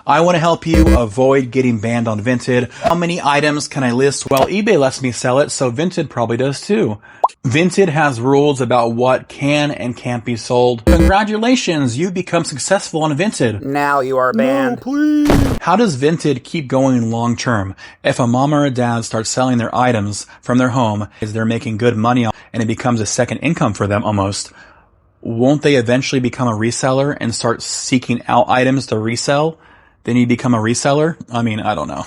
I want to help you avoid getting banned on Vinted. How many items can I list? Well, eBay lets me sell it, so Vinted probably does too. Vinted has rules about what can and can't be sold. Congratulations, you've become successful on Vinted. Now you are banned. No, please. How does Vinted keep going long term? If a mom or a dad starts selling their items from their home, as they're making good money and it becomes a second income for them almost, won't they eventually become a reseller and start seeking out items to resell? Then you become a reseller? I mean, I don't know.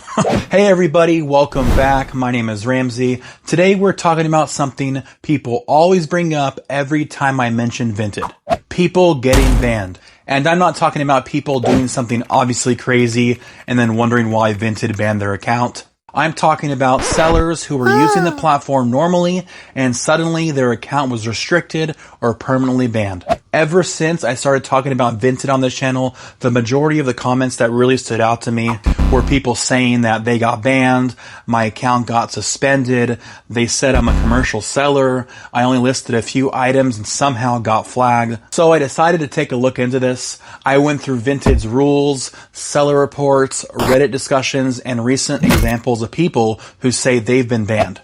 Hey everybody, welcome back. My name is Ramsey. Today we're talking about something people always bring up every time I mention Vinted. People getting banned. And I'm not talking about people doing something obviously crazy and then wondering why Vinted banned their account. I'm talking about sellers who were using the platform normally and suddenly their account was restricted or permanently banned. Ever since I started talking about Vinted on this channel, the majority of the comments that really stood out to me were people saying that they got banned, my account got suspended, they said I'm a commercial seller, I only listed a few items and somehow got flagged. So I decided to take a look into this. I went through Vinted's rules, seller reports, Reddit discussions, and recent examples of people who say they've been banned.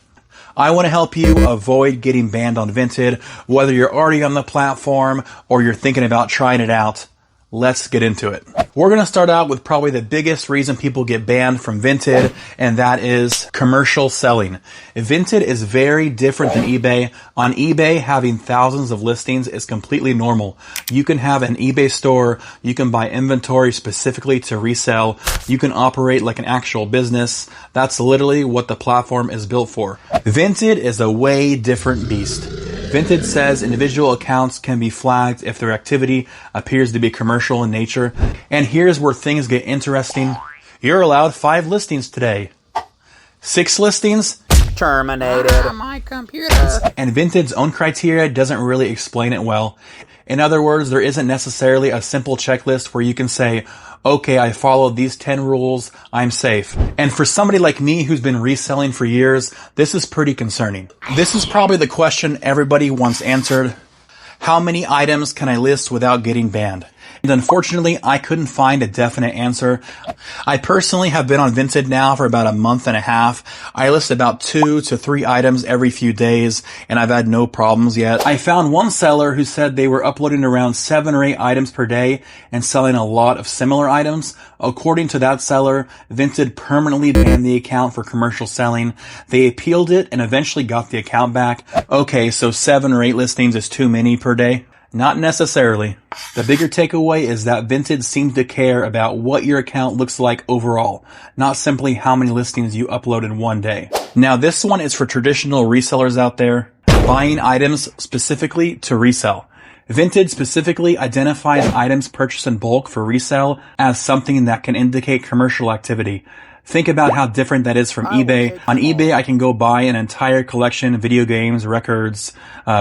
I want to help you avoid getting banned on Vinted, whether you're already on the platform or you're thinking about trying it out. Let's get into it. We're going to start out with probably the biggest reason people get banned from Vinted, and that is commercial selling. Vinted is very different than eBay. On eBay, having thousands of listings is completely normal. You can have an eBay store, you can buy inventory specifically to resell, you can operate like an actual business. That's literally what the platform is built for. Vinted is a way different beast. Vinted says individual accounts can be flagged if their activity appears to be commercial in nature. And here's where things get interesting. You're allowed 5 listings today. 6 listings? Terminated. My computer. And Vinted's own criteria doesn't really explain it well. In other words, there isn't necessarily a simple checklist where you can say, okay, I followed these 10 rules, I'm safe. And for somebody like me who's been reselling for years, this is pretty concerning. This is probably the question everybody wants answered. How many items can I list without getting banned? And unfortunately, I couldn't find a definite answer. I personally have been on Vinted now for about a month and a half. I list about 2 to 3 items every few days, and I've had no problems yet. I found one seller who said they were uploading around 7 or 8 items per day and selling a lot of similar items. According to that seller, Vinted permanently banned the account for commercial selling. They appealed it and eventually got the account back. Okay, so 7 or 8 listings is too many per day? Not necessarily. The bigger takeaway is that Vinted seems to care about what your account looks like overall, not simply how many listings you upload in one day. Now this one is for traditional resellers out there, buying items specifically to resell. Vinted specifically identifies items purchased in bulk for resale as something that can indicate commercial activity. Think about how different that is from eBay. On eBay, I can go buy an entire collection of video games, records,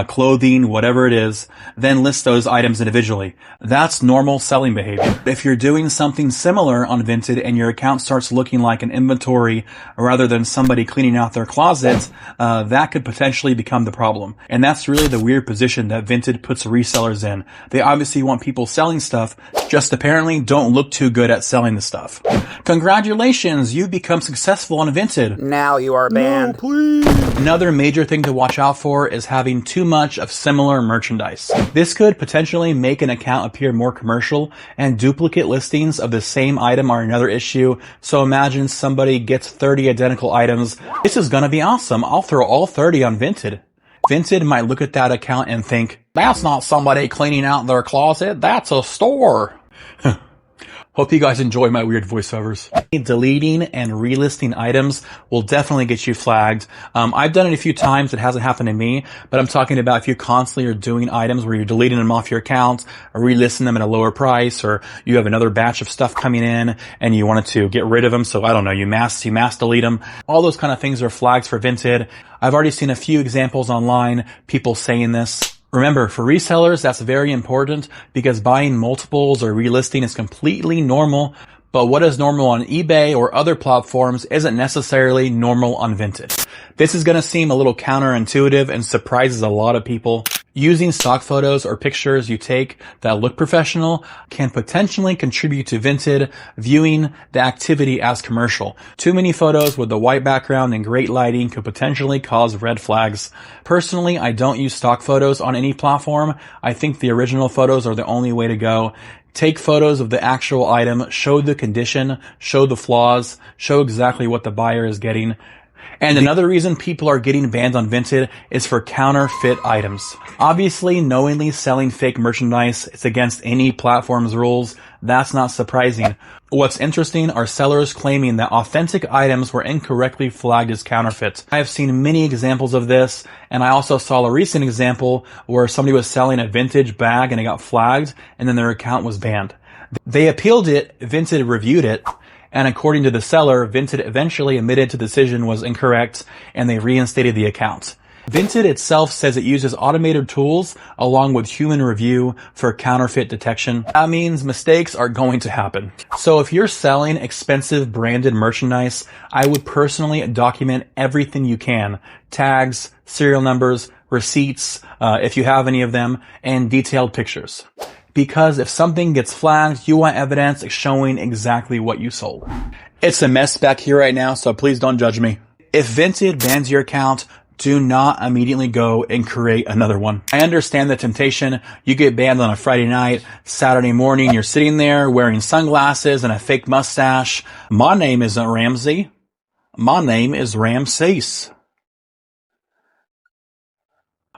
clothing, whatever it is, then list those items individually. That's normal selling behavior. If you're doing something similar on Vinted and your account starts looking like an inventory rather than somebody cleaning out their closet, that could potentially become the problem. And that's really the weird position that Vinted puts resellers in. They obviously want people selling stuff, just apparently don't look too good at selling the stuff. Congratulations! You've become successful on Vinted. Now you are banned. No, please. Another major thing to watch out for is having too much of similar merchandise. This could potentially make an account appear more commercial, and duplicate listings of the same item are another issue. So imagine somebody gets 30 identical items. This is gonna be awesome. I'll throw all 30 on Vinted. Vinted might look at that account and think, that's not somebody cleaning out their closet, that's a store. Hope you guys enjoy my weird voiceovers. Deleting and relisting items will definitely get you flagged. I've done it a few times. It hasn't happened to me, but I'm talking about if you constantly are doing items where you're deleting them off your account or relisting them at a lower price, or you have another batch of stuff coming in and you wanted to get rid of them. So I don't know, you mass delete them. All those kind of things are flags for Vinted. I've already seen a few examples online, people saying this. Remember, for resellers, that's very important because buying multiples or relisting is completely normal, but what is normal on eBay or other platforms isn't necessarily normal on Vinted. This is going to seem a little counterintuitive and surprises a lot of people. Using stock photos or pictures you take that look professional can potentially contribute to Vinted viewing the activity as commercial. Too many photos with the white background and great lighting could potentially cause red flags. Personally, I don't use stock photos on any platform. I think the original photos are the only way to go. Take photos of the actual item, show the condition, show the flaws, show exactly what the buyer is getting. And another reason people are getting banned on Vinted is for counterfeit items. Obviously, knowingly selling fake merchandise is against any platform's rules. That's not surprising. What's interesting are sellers claiming that authentic items were incorrectly flagged as counterfeit. I have seen many examples of this, and I also saw a recent example where somebody was selling a vintage bag and it got flagged, and then their account was banned. They appealed it, Vinted reviewed it, and according to the seller, Vinted eventually admitted the decision was incorrect and they reinstated the account. Vinted itself says it uses automated tools along with human review for counterfeit detection. That means mistakes are going to happen. So if you're selling expensive branded merchandise, I would personally document everything you can. Tags, serial numbers, receipts, if you have any of them, and detailed pictures. Because if something gets flagged, you want evidence showing exactly what you sold. It's a mess back here right now, so please don't judge me. If Vinted bans your account, do not immediately go and create another one. I understand the temptation. You get banned on a Friday night, Saturday morning, you're sitting there wearing sunglasses and a fake mustache. My name isn't Ramsey. My name is Ramses.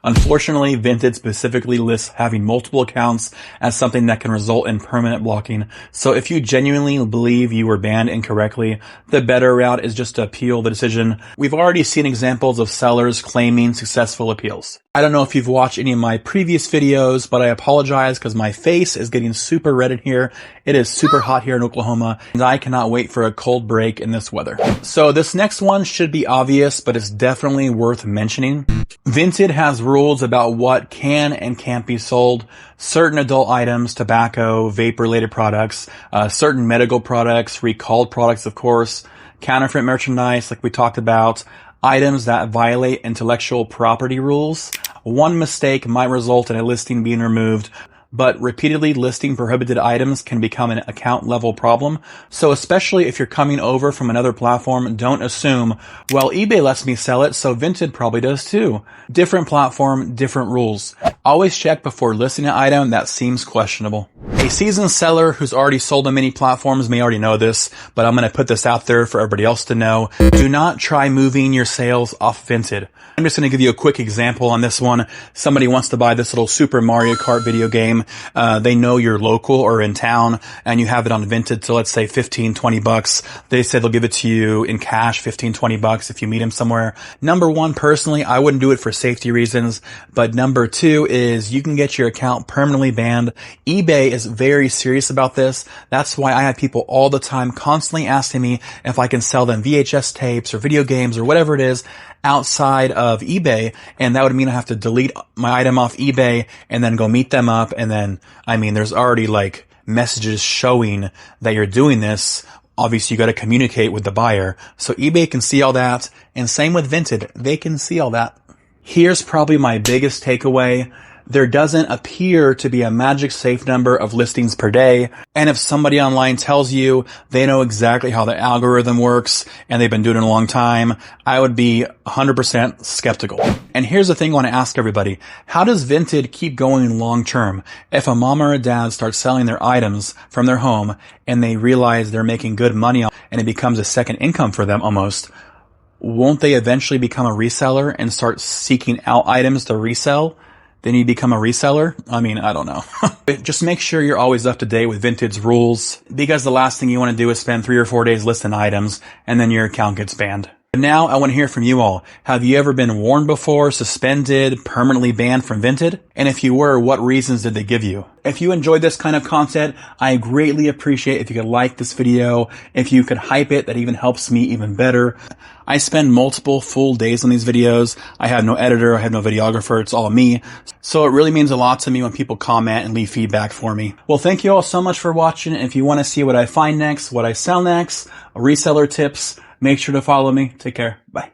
Unfortunately, Vinted specifically lists having multiple accounts as something that can result in permanent blocking. So if you genuinely believe you were banned incorrectly, the better route is just to appeal the decision. We've already seen examples of sellers claiming successful appeals. I don't know if you've watched any of my previous videos, but I apologize because my face is getting super red in here. It is super hot here in Oklahoma, and I cannot wait for a cold break in this weather. So this next one should be obvious, but it's definitely worth mentioning. Vinted has rules about what can and can't be sold. Certain adult items, tobacco, vape-related products, certain medical products, recalled products, of course, counterfeit merchandise, like we talked about, items that violate intellectual property rules. One mistake might result in a listing being removed, but repeatedly listing prohibited items can become an account level problem. So especially if you're coming over from another platform, don't assume, well, eBay lets me sell it, so Vinted probably does too. Different platform, different rules. Always check before listing an item that seems questionable. A seasoned seller who's already sold on many platforms may already know this, but I'm going to put this out there for everybody else to know. Do not try moving your sales off Vinted. I'm just going to give you a quick example on this one. Somebody wants to buy this little Super Mario Kart video game. They know you're local or in town and you have it on Vinted to, let's say, 15, 20 bucks. They said they'll give it to you in cash, 15, 20 bucks if you meet them somewhere. Number one, personally, I wouldn't do it for safety reasons. But number two is you can get your account permanently banned. eBay is very serious about this. That's why I have people all the time constantly asking me if I can sell them VHS tapes or video games or whatever it is outside of eBay, and that would mean I have to delete my item off eBay and then go meet them up, and then, there's already like messages showing that you're doing this. Obviously, you got to communicate with the buyer. So eBay can see all that, and same with Vinted. They can see all that. Here's probably my biggest takeaway. There doesn't appear to be a magic safe number of listings per day. And if somebody online tells you they know exactly how the algorithm works and they've been doing it a long time, I would be 100% skeptical. And here's the thing I want to ask everybody. How does Vinted keep going long term? If a mom or a dad starts selling their items from their home and they realize they're making good money and it becomes a second income for them almost, won't they eventually become a reseller and start seeking out items to resell? Then you become a reseller? I don't know. Just make sure you're always up to date with Vinted's rules, because the last thing you want to do is spend 3 or 4 days listing items and then your account gets banned. But now I want to hear from you all. Have you ever been warned before, suspended, permanently banned from Vinted? And if you were, what reasons did they give you? If you enjoyed this kind of content, I greatly appreciate if you could like this video. If you could hype it, that even helps me even better. I spend multiple full days on these videos. I have no editor, I have no videographer, it's all me. So it really means a lot to me when people comment and leave feedback for me. Well, thank you all so much for watching. If you want to see what I find next, what I sell next, reseller tips, make sure to follow me. Take care. Bye.